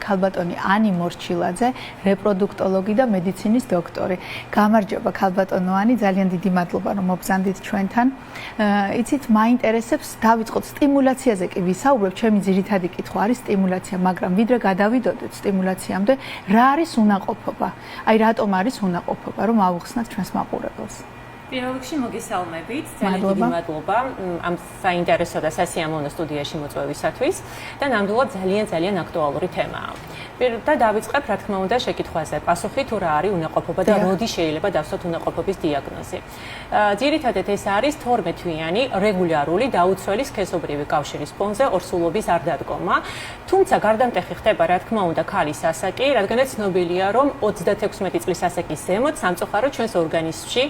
ქალბატონი ანი მორჩილაძე, რეპროდუქტოლოგი და მედიცინის დოქტორი. გამარჯობა ქალბატონო ანი, ძალიან დიდი მადლობა რომ მობრძანდით ჩვენთან. იცით, მაინტერესებს დავიწყოთ სტიმულაციაზე კი ვისაუბრებ, ჩემი ძირითადი კითხვა არის სტიმულაცია, მაგრამ ვიდრე გადავიდოდეთ სტიმულაციამდე, რა არის უნაყოფობა? აი რატომ არის უნაყოფობა, რომ ავუხსნათ ჩვენს მაყურებელს? პირველ რიგში მოგესალმებით, ძალიან დიდი მადლობა ამ საინტერესო და სასიამოვნო სტუდიაში მოწვევისათვის და ნამდვილად ძალიან აქტუალური თემაა. და დავიწყებ, რა თქმა უნდა, შეკითხვაზე. პასუხი თუ რა არის უნაყოფობა და როდი შეიძლება დავსვათ უნაყოფობის დიაგნოზი. ძირითადად ეს არის 12-თვიანი რეგულარული დაუცველი სქესობრივი კავშირის ფონზე ორსულობის არ დადგომა. თუმცა გარდამტეხი ხდება, რა თქმა უნდა, ქალის ასაკი, რადგანაც ცნობილია, რომ 36 წლის ასაკის ზემოთ სამწუხაროდ ჩვენს ორგანიზმში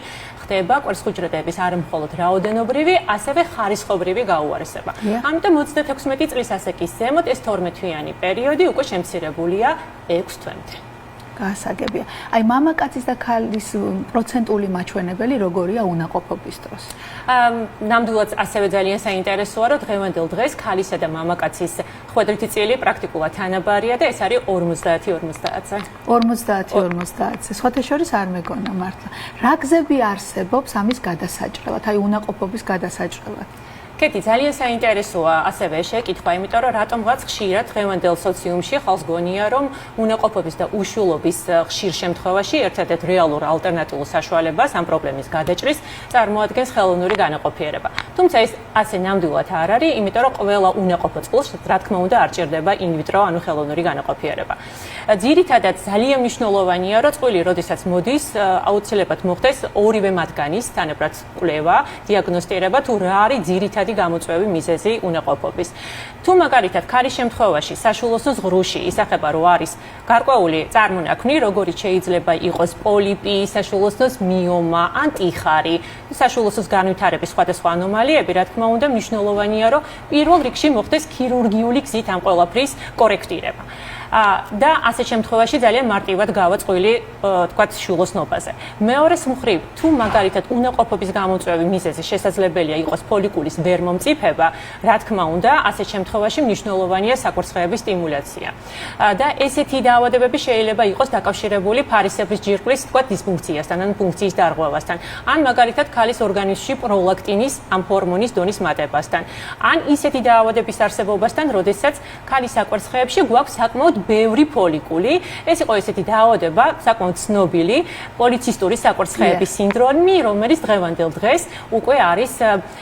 ხდება კვერცხუჯრედების არ მხოლოდ რაოდენობრივი, ასევე ხარისხობრივი გაუარესება. ამიტომ 36 წლის ასაკის ზემოთ ეს 12-თვიანი პერიოდი უკვე შემცირებულია 6 თვემდე. გასაგებია. აი მამაკაცის და ქალის პროცენტული მაჩვენებელი როგორია უნაყოფობის დროს? ნამდვილად ასევე ძალიან საინტერესოა, რომ დღევანდელ დღეს ქალისა და მამაკაცის ხვედრითი წილი პრაქტიკულად თანაბარია და ეს არის 50-50-ზე. 50-50-ზე. სხვათა შორის არ მეგონა მართლა. რა გზები არსებობს ამის გადასაჭრელად, აი უნაყოფობის გადასაჭრელად? კეთი, ძალიან საინტერესოა ასევე შეკითხვა, იმიტომ რომ რატომღაც ხშირად დღევანდელ სოციუმში ხალხს გონია, რომ უნაყოფობის და უშულობის ხშირ შემთხვევაში ერთადერთ რეალურ ალტერნატიულ საშუალებას ამ პრობლემის გადაჭრის წარმოადგენს ხელოვნური განაყოფიერება. თუმცა ეს ასე ნამდვილად არ არის, იმიტომ რომ ყველა უნაყოფო წყვილს, რა თქმა უნდა, არ ჭირდება ინვიტრო, ანუ ხელოვნური განაყოფიერება. ძირითადად ძალიან მნიშვნელოვანია, რომ წყვილი, როდესაც მოდის, აუცილებლად მოხდეს ორივე მათგანის თანაბრად კვლევა, დიაგნოსტირება, თუ რა არის ძირითადი გამოწვევი მიზეზი უნაყოფობის. თუ მაგალითად ქალის შემთხვევაში საშულოსნოს ღრუში ისახება, რომ არის გარკვეული წარმონაქმნი, როგორიც შეიძლება იყოს პოლიპი, საშულოსნოს მიომა, ან ტიხარი, საშულოსნოს განვითარების სხვადასხვა ანომალიები, რა თქმა უნდა, მნიშვნელოვანია, რომ პირველ რიგში მოხდეს ქირურგიული გზით ამ ყველაფრის კორექტირება. და ასეთ შემთხვევაში ძალიან მარტივად გავა წყვილი, თქვათ, შულოსნობაზე. მეორეს მხრივ, თუ მაგალითად უნაყოფობის გამოწვევი მიზეზი შესაძლებელია იყოს ფოლიკულის ვერმომწიფება, რა თქმა უნდა, ასეთ შემთხვევაში მნიშვნელოვანია საკვერცხლების სტიმულაცია. და ესეთი დაავადებები შეიძლება იყოს დაკავშირებული ფარისებრის ჯირკვლის, თქვათ, დისფუნქციასთან, ან ფუნქციის დარღვევასთან, ან მაგალითად ქალის ორგანიზმში პროლაქტინის, ამ ჰორმონის დონის მატებასთან, ან ისეთი დაავადების არსებობასთან, როდესაც ქალის საკვერცხლებში გვაქვს საკმაოდ ბევრი ფოლიკული. ეს იყო ესეთი დაავადება, საკმაოდ ცნობილი პოლიცისტური საკვერცხლების სინდრომი, რომელიც დღევანდელ დღეს უკვე არის,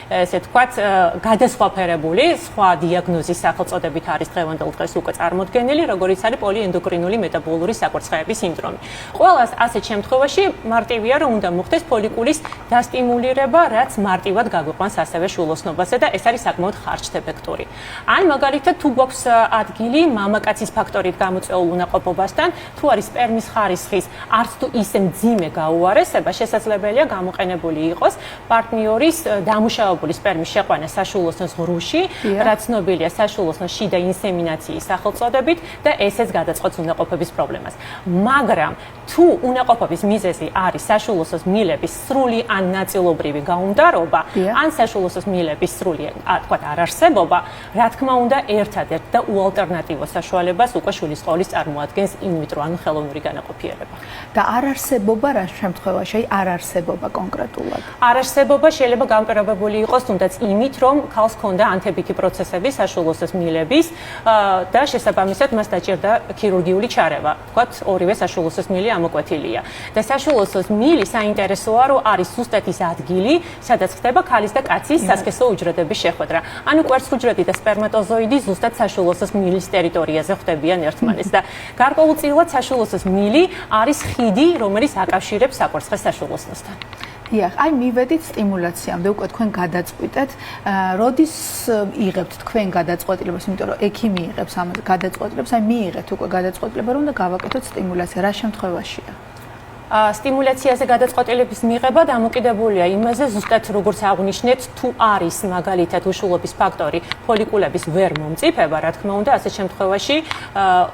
ესე ვთქვათ, გადასხვაფერებული, სხვა დიაგნოზის სახელწოდებით არის დღევანდელ დღეს უკვე წარმოდგენილი, როგორც არის პოლიენდოკრინული მეტაბოლური საკვერცხლების სინდრომი. ყველას ასეთ შემთხვევაში მარტივია, რომ უნდა მოხდეს ფოლიკულის დასტიმულირება, რაც მარტივად გაგვიყვანს ასევე შულოსნობაზე და ეს არის საკმაოდ ხარჯთეფექტური. ან მაგალითად, თუ გვაქვს ადგილი მამაკაცის ფაქტორით გამოწვეულ უნაყოფობასთან, თუ არის სპერმის ხარისხის არც თუ ისე მძიმე გაუარესება, შესაძლებელია გამოყენებული იყოს პარტნიორის დამუშავებული სპერმის შეყვანა საშულოსნოს ღრუში, რაც ცნობილია საშულოსნოს შიდა ინსემინაციის სახელწოდებით და ესეც გადაწყობს უნაყოფობის პრობლემას. მაგრამ თუ უნაყოფობის მიზეზი არის საშულოსნოს მილების სრული ან ნაწილობრივი გაუმდარობა, ან საშულოსნოს მილების სრული, თქვათ, არარსებობა, რა თქმა უნდა, ერთადერთ და უალტერნატივო საშუალებას უკვე შვილის ყოლის წარმოადგენს ინვიტრო, ანუ ხელოვნური განაყოფიერება. და არარსებობა რა შემთხვევაში, აი არარსებობა კონკრეტულად? არარსებობა შეიძლება განპირობებული იყოს თუნდაც იმით, რომ ქალს ჰქონდა ანთებითი პროცესები საშულოსნოს მილების და შესაბამისად მას დაჭირდა ქირურგიული ჩარევა. თქვათ, ორივე საშულოსნოს მილი ამოკვეთილია. და საშულოსნოს მილი საინტერესოა, რომ არის ზუსტად ის ადგილი, სადაც ხდება ქალის და კაცის სასქესო უჯრედების შეხვედრა. ანუ კვერცხუჯრედი და სპერმატოზოიდი ზუსტად საშულოსნოს მილის ტერიტორიაზე ხდებიან ერთმანეთს და გარკვეულწილად საშულოსნოს მილი არის ხიდი, რომელიც აკავშირებს საკვერცხლეს საშულოსნოსთან. დიახ, აი მივედით სტიმულაციამდე, უკვე თქვენ გადაწყვიტეთ, როდის იღებთ თქვენ გადაწყვეტილებას, იმიტომ რომ ექიმი იღებს ამ გადაწყვეტილებას, აი მიიღეთ უკვე გადაწყვეტილება, რომ უნდა გავაკეთოთ სტიმულაცია, რა შემთხვევაშია? სტიმულაციაზე გადაწყვეტილების მიღება დამოკიდებულია იმაზე, ზუსტად როგორც აღნიშნეთ, თუ არის მაგალითად უშულობის ფაქტორი ფოლიკულების ვერ მომწიფება, რა თქმა უნდა, ასეთ შემთხვევაში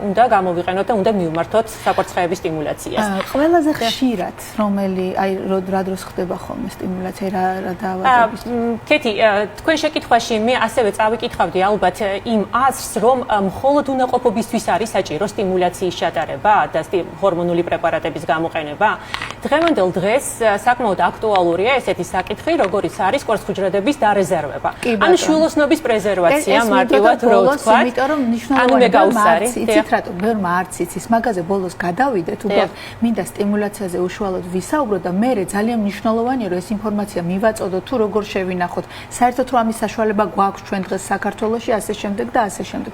უნდა გამოვიყენოთ და უნდა მივმართოთ საკვარცხლების სტიმულაციას. ყველაზე ხშირად, რა დროს ხდება ხოლმე სტიმულაცია, რა დაავადების? კეთი, თქვენ შეკითხვაში მე ასევე წავიკითხავდი ალბათ იმ აზრს, რომ მხოლოდ უნაყოფობისთვის არის საჭირო სტიმულაციის ჩატარება და ჰორმონული პრეპარატების გამოყენება. დღევანდელ დღეს საკმაოდ აქტუალურია ესეთი საკითხი, როგორიც არის კვარცხლბილების დარეზერვება. ანუ შვილოსნობის პრეზერვაცია მარტივად რო ვთქვა. იმიტომ რომ მნიშვნელოვანია იცით რატო ბევრმა არც იცის, მაგაზე ბოლოს გადავიდეთ, უბრალოდ მინდა სტიმულაციაზე უშუალოდ ვისაუბროთ და მე ძალიან მნიშვნელოვანია რომ ეს ინფორმაცია მივაწოდოთ თუ როგორ შევინახოთ. საერთოდ რომ ამის საშუალება გვაქვს ჩვენ დღეს საქართველოში ასე შემდეგ და ასე შემდეგ.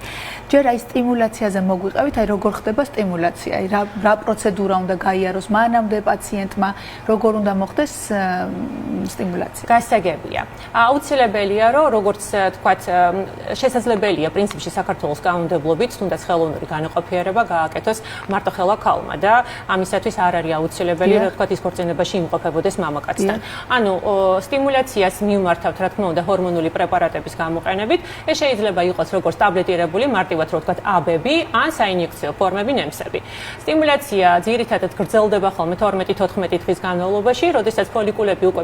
ჯერ აი სტიმულაციაზე მოგვიყევით, აი როგორ ხდება სტიმულაცია, აი რა პროცედურა უნდა გაიაროს მანამდე პაციენტმა, როგორ უნდა მოხდეს სტიმულაცია. გასაგებია. აუცილებელია რომ როგორც თქვათ შესაძლებელია პრინციპში საქართველოს კანონმდებლობით თუნდაც ხელოვნური განაყოფიერება გააკეთოს მარტო ხელა ქალმა და ამისათვის არ არის აუცილებელი რომ თქვათ ის ქორწინებაში იმყოფებოდეს მამაკაცთან. ანუ სტიმულაციას მივმართავთ რა თქმა უნდა ჰორმონული პრეპარატების გამოყენებით. ეს შეიძლება იყოს როგორც ტაბლეტირებული მარტივად რო თქვათ აბები ან საინიექციო ფორმები ნემსები. სტიმულაცია ძირითადად გრძელდება ხოლმე 12-14 დღის განმავლობაში, როდესაც ფოლიკულები უკვე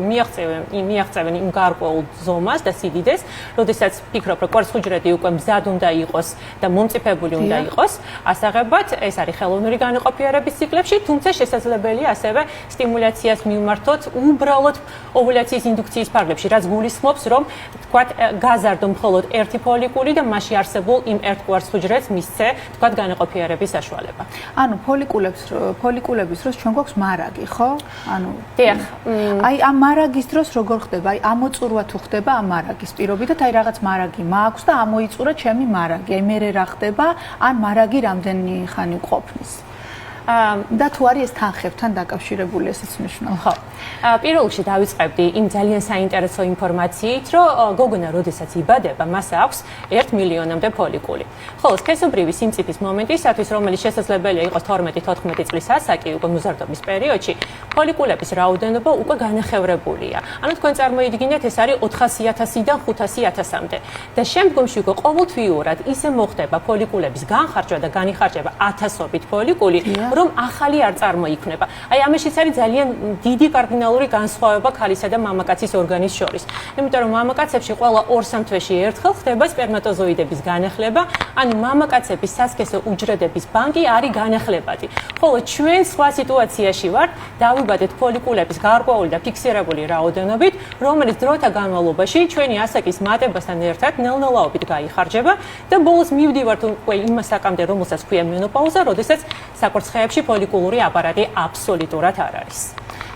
მიაღწევენ იმ გარკვეულ ზომას და სიდიდეს, როდესაც ფიქრობ რომ კვარცხლბილები უკვე მზად უნდა იყოს და მომწიფებული უნდა იყოს. ასაღებად ეს არის ხელოვნური განაყოფიერების ციკლებში, თუმცა შესაძლებელია ასევე სტიმულაციას მივმართოთ უბრალოდ ოვულაციის ინდუქციის ფარგლებში, რაც გულისხმობს რომ თქვათ გაზარდო მხოლოდ ერთი ფოლიკული და მასში არსებულ იმ ერთ კვარცხლბილს მისცე თქვათ განაყოფიერების საშუალება. ანუ ფოლიკულების დროს ჩვენ გვაქვს მარაგი, ხო? ანუ დიახ. აი ამ მარაგის დროს როგორ ხდება? აი ამოწურვა თუ ხდება ამ მარაგის პირობითად, აი რაღაც მარაგი მაქვს და ამოიწურა ჩემი მარაგი. აი მე რა ხდება? ან მარაგი რამდენი ხანი ყოფნის? და თუ არის ეს თანხებთან დაკავშირებული ესეც მნიშვნელოვანია. ხო. პირველ რიგში დავიწყებდი იმ ძალიან საინტერესო ინფორმაციით, რომ გოგონა როდესაც იბადება, მას აქვს 1 მილიონამდე ფოლიკული. ხოლო სქესობრივი სიმწიფის მომენტისათვის, რომელიც შესაძლებელია იყოს 12-14 წლის ასაკი, უკვე მოზარდობის პერიოდში, ფოლიკულების რაოდენობა უკვე განახევრებულია. ანუ თქვენ წარმოიდგინეთ, ეს არის 400.000-დან 500.000-მდე. და შემდგომში უკვე ყოველთვიურად ისე მოხდება ფოლიკულების განხარჯვა და განიხარჯება ათასობით ფოლიკული, რომ ახალი არ წარმოიქმნება. აი ამაშიც არის ძალიან დიდი კარდინალური განსხვავება ქალისა და მამაკაცის ორგანიზმის შორის. იმიტომ რომ მამაკაცებში ყველა 2-3 თვეში ერთხელ ხდება სპერმატოზოიდების განახლება, ანუ მამაკაცების სასქესო უჯრედების ბანკი არის განახლებადი. ხოლო ჩვენ სხვა სიტუაციაში ვართ, დავიბადეთ ფოლიკულების გარკვეული და ფიქსირებული რაოდენობით, რომელიც დროთა განმავლობაში ჩვენი ასაკის მატებასთან ერთად ნელ-ნელაობით გაიხარჯება და ბოლოს მივდივართ უკვე იმ ასაკამდე, რომელსაც ქვია მენოპაუზა, როდესაც საკვარცხლებში ფოლიკულური აპარატი აბსოლუტურად არ არის.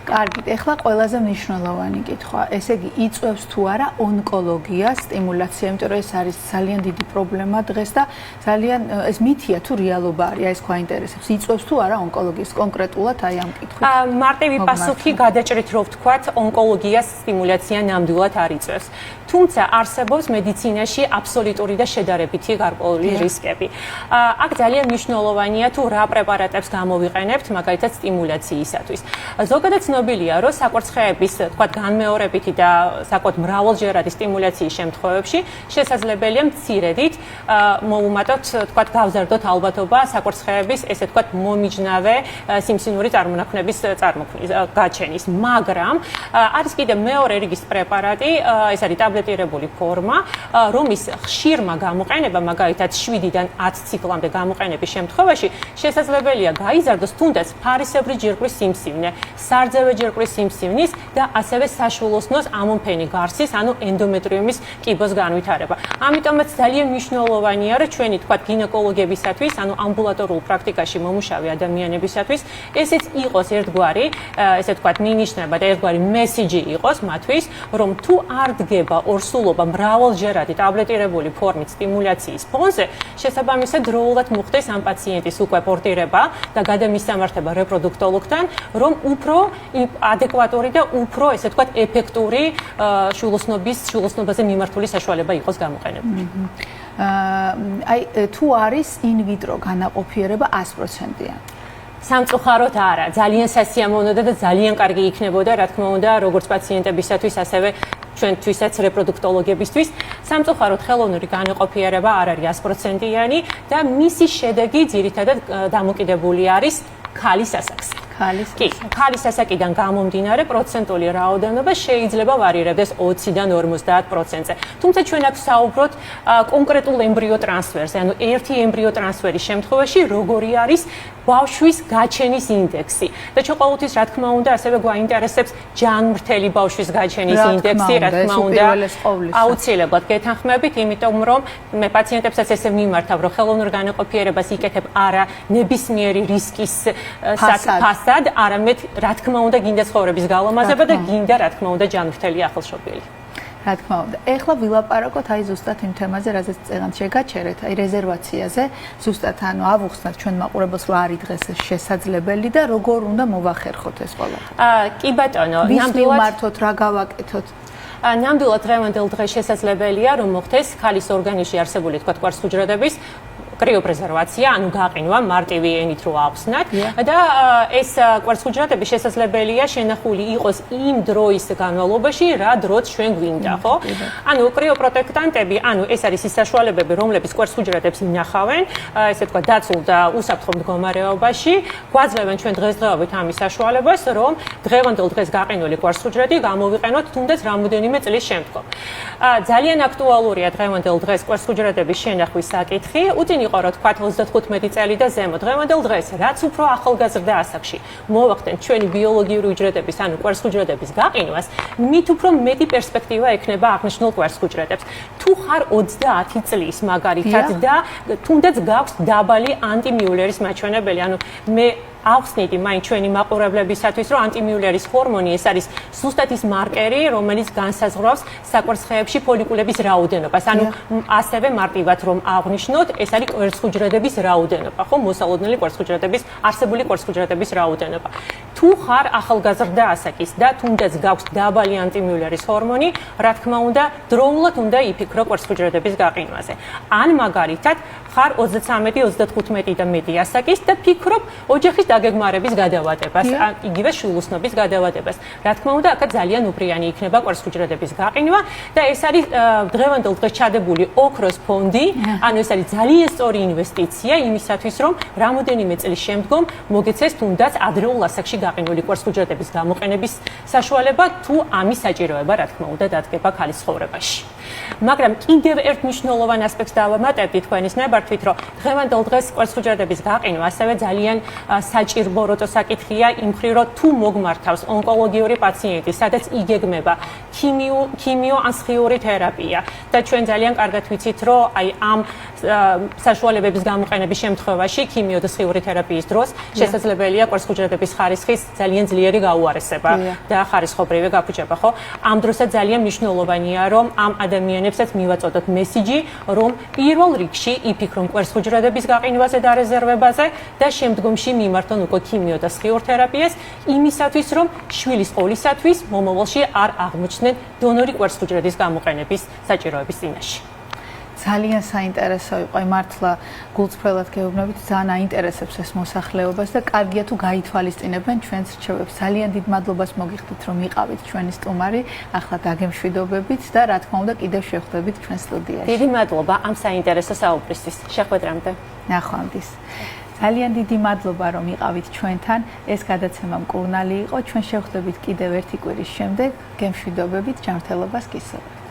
კარგით, ეხლა ყველაზე მნიშვნელოვანი კითხვა, ესე იგი იწვევს თუ არა ონკოლოგიას სტიმულაცია, იმიტომ რომ ეს არის ძალიან დიდი პრობლემა დღეს და ძალიან ეს მითია თუ რეალობა არის, ეს გვაინტერესებს, იწვევს თუ არა ონკოლოგიას კონკრეტულად აი ამ კითხვით. მარტივი პასუხი გადაჭრით რომ ვთქვათ, ონკოლოგიას სტიმულაცია ნამდვილად არ იწვევს. თუმცა არსებობს მედიცინაში აბსოლუტური და შედარებითი გარკვეული რისკები. აქ ძალიან მნიშვნელოვანია თუ რა პრეპარატებს გამოვიყენებთ, მაგალითად სტიმულაციისათვის. ზოგადად ცნობილია, რომ საკვარცხლების, თქვათ, განმეორებითი და საკმაოდ მრავალჯერადი სტიმულაციის შემთხვევებში შესაძლებელია მცირედით მოუმატოთ, თქვათ, გავზარდოთ ალბათობა საკვარცხლების, ესე თქვათ, მომიჯნავე სიმსივნური წარმონაქმნების გაჩენის, მაგრამ არის კიდევ მეორე რიგის პრეპარატი, ეს არის ტაბლეტირებული ფორმა, რომის ხშირმა გამოყენება, მაგალითად 7-დან 10 ციკლამდე გამოყენების შემთხვევაში შესაძლებელია გაიზარდოს თუნდაც ფარისებრი ჯირკვლის სიმსივნე, სარძევე ჯირკვლის სიმსივნის და ასევე საშვილოსნოს ამონფენი გარსის, ანუ ენდომეტრიუმის კიბოს განვითარება. ამიტომაც ძალიან მნიშვნელოვანია, რომ ჩვენი თქვათ გინეკოლოგებისათვის, ანუ ამბულატორულ პრაქტიკაში მომუშავე ადამიანებისათვის, ესეც იყოს ერთგვარი, ესე თქვათ, მინიშნება და ერთგვარი მესიჯი იყოს მათთვის, რომ თუ არ დგება ორსულობა მრავალჯერადი ტაბლეტირებული ფორმით სტიმულაციის ფონზე, შესაბამისად დროულად მოხდეს ამ პაციენტის უკვე პორტირება და გადამისამართება რეპროდუქტოლოგთან, რომ უფრო ადეკვატური და უფრო, ესე თქვათ, ეფექტური შვილოსნობაზე მიმართული საშუალება იყოს გამოყენებული. აი თუ არის in vitro განაყოფიერება 100%-იანი. სამწუხაროდ არა, ძალიან სასიამოვნოა და ძალიან კარგი იქნებოდა, რა თქმა უნდა, როგორც პაციენტებისათვის, ასევე ჩვენთვისაც რეპროდუქტოლოგებისთვის. სამწუხაროდ ხელოვნური განაყოფიერება არ არის 100%-იანი და მისი შედეგი ძირითადად დამოკიდებული არის ქალის ასაკზე. ქალის ასაკიდან გამომდინარე პროცენტული რაოდენობა შეიძლება ვარირებდეს 20-დან 50%-ზე. თუმცა ჩვენ აქ საუბრობთ კონკრეტულ ემბრიო ტრანსფერზე, ანუ ერთი ემბრიო ტრანსფერის შემთხვევაში როგორი არის ბავშვის გაჩენის ინდექსი. და ჩვენ ყოველთვის რა თქმა უნდა ასევე გვაინტერესებს ჯანმრთელი ბავშვის გაჩენის ინდექსი, რა თქმა უნდა აუცილებლად გეთანხმებით, იმიტომ რომ მე პაციენტებსაც ესე მიმართავ, რომ ხელოვნურ განაყოფიერებას იკეთებ არა ნებისმიერი რისკის ფასად, არამედ რა თქმა უნდა გინდა ცხოვრების გალამაზება და გინდა რა თქმა უნდა ჯანმრთელი ახლშობილი. რა თქმა უნდა. ეხლა ვილაპარაკოთ აი ზუსტად იმ თემაზე, რაზეც წეგანს შეგაჩერეთ, აი რეზერვაციაზე, ზუსტად ანუ ავუხსნათ ჩვენ მაყურებელს რა არის დღეს შესაძლებელი და როგორ უნდა მოვახერხოთ ეს ყველაფერი. კი ბატონო, ნამდვილად მართოთ რა გავაკეთოთ. ნამდვილად დღევანდელ დღეს შესაძლებელია რომ მოხდეს ქალის ორგანიზმში არსებული თქვა კვარცხუჯრედების კრიოპრეზერვაცია, ანუ გაყინვა მარტივი ენით რო ავხსნათ და ეს კვარცხუჯრედები შესაძლებელია შენახული იყოს იმ დროის განმავლობაში, რა დროც ჩვენ გვინდა, ხო? ანუ კრიოპროტექტანტები, ანუ ეს არის ის საშუალებები, რომლებიც კვარცხუჯრედებს ინახავენ, ესე თქვა დაცულ და უსაფრთხო მდგომარეობაში, გვაძლევენ ჩვენ დღესდღეობით ამის საშუალებას, რომ დღევანდელ დღეს გაყინული კვარცხუჯრედი გამოვიყენოთ თუნდაც რამოდენიმე წლის შემდგომ. ძალიან აქტუალურია დღევანდელ დღეს კვარცხუჯრედების შენახვის საკითხი. უწინ იყო რა თქვა 35 წელი და ზემო. დღევანდელ დღეს რაც უფრო ახალგაზრდა ასაკში მოვახდენ ჩვენი ბიოლოგიური უჯრედების, ანუ კვარცხუჯრედების გაყინვას, მით უფრო მეტი პერსპექტივა ექნება აღნიშნულ კვარცხუჯრედებს. თუ ხარ 30 წლის მაგალითად და თუნდაც გაქვს დაბალი ანტიმიულერის მაჩვენებელი, ანუ მე ავხსნიდი მაინც ჩვენი მაყურებლებისათვის, რომ ანტიმიულერის ჰორმონი ეს არის ზუსტად ის მარკერი, რომელიც განსაზღვრავს საკვარცხლებში ფოლიკულების რაოდენობას. ანუ ასევე მარტივად რომ აღვნიშნოთ, ეს არის კვარცხუჯრედების რაოდენობა, ხო, მოსალოდნელი კვარცხუჯრედების, არსებული კვარცხუჯრედების რაოდენობა. თუ ხარ ახალგაზრდა ასაკის და თუნდაც გაქვს დაბალი ანტიმიულერის ჰორმონი, რა თქმა უნდა, დროულად უნდა იფიქრო კვარცხუჯრედების გაყინვაზე. ან მაგალითად ხარ 33-35 და მეტი ასაკის და ფიქრობ ოჯახის დაგეგმარების გადავადებას, იგივე შვილოსნობის გადავადებას. რა თქმა უნდა, აქ ძალიან უბრიანი იქნება კვარცხუჯრედების გაყინვა და ეს არის დღევანდელ დღეს ჩადებული ოქროს ფონდი, ანუ ეს არის ძალიან სწორი ინვესტიცია იმისათვის, რომ რამოდენიმე წლის შემდგომ მოგეცეს თუნდაც ადრეულ ასაკში გაყინული კვარცხუჯრედების გამოყენების საშუალება, თუ ამის საჭიროება, რა თქმა უნდა, დადგება ქალის ცხოვრებაში. მაგრამ კიდევ ერთ მნიშვნელოვან ასპექტს დავამატებდი თქვენის ნებართვით, რომ დღევანდელ დღეს კვარცხუჯრედების გაყინვა ასევე ძალიან საჭიროა საკითხია იმ მხრივ, რომ თუ მოგმართავს ონკოლოგიური პაციენტი, სადაც იგეგმება ქიმიო ან სხიური თერაპია და ჩვენ ძალიან კარგად ვიცით, რომ აი ამ საშუალებების გამოყენების შემთხვევაში ქიმიო და სხიური თერაპიის დროს შესაძლებელია კვარცხუჯრედების ხარისხის ძალიან ძლიერი გაუარესება და ხარისხობრივი გაფუჭება, ხო? ამ დროსაც ძალიან მნიშვნელოვანია, რომ ამ ადამიანებსაც მივაწოდოთ მესიჯი, რომ პირველ რიგში იფიქრონ კვარცხუჯრედების გაყინვაზე და რეზერვებაზე და შემდგომში მიმართონ უკვე ქიმიო და სხიურ თერაპიას, იმისათვის, რომ შვილის ყოლისათვის მომავალში არ აღმოჩნდნენ დონორი კვარცხუჯრედის გამოყენების საჭიროების წინაშე. ძალიან საინტერესო იყო, მართლა გულწრფელად გეუბნებით, ძალიან აინტერესებს ეს მოსახლეობას და კარგია თუ გაითვალისწინებენ ჩვენს რჩევებს. ძალიან დიდ მადლობას მოგიხდით, რომ იყავით ჩვენი სტუმარი, ახლა დაგემშვიდობებით და რა თქმა უნდა კიდევ შევხვდებით ჩვენ სტუდიაში. დიდი მადლობა ამ საინტერესო საუბრისთვის. შეხვედრამდე. ნახვამდის. ძალიან დიდი მადლობა რომ იყავით ჩვენთან. ეს გადაცემა მკურნალი იყო. ჩვენ შევხვდებით კიდევ ერთი კვირის შემდეგ. გემშვიდობებით, ჯანმრთელობას გისურვებთ.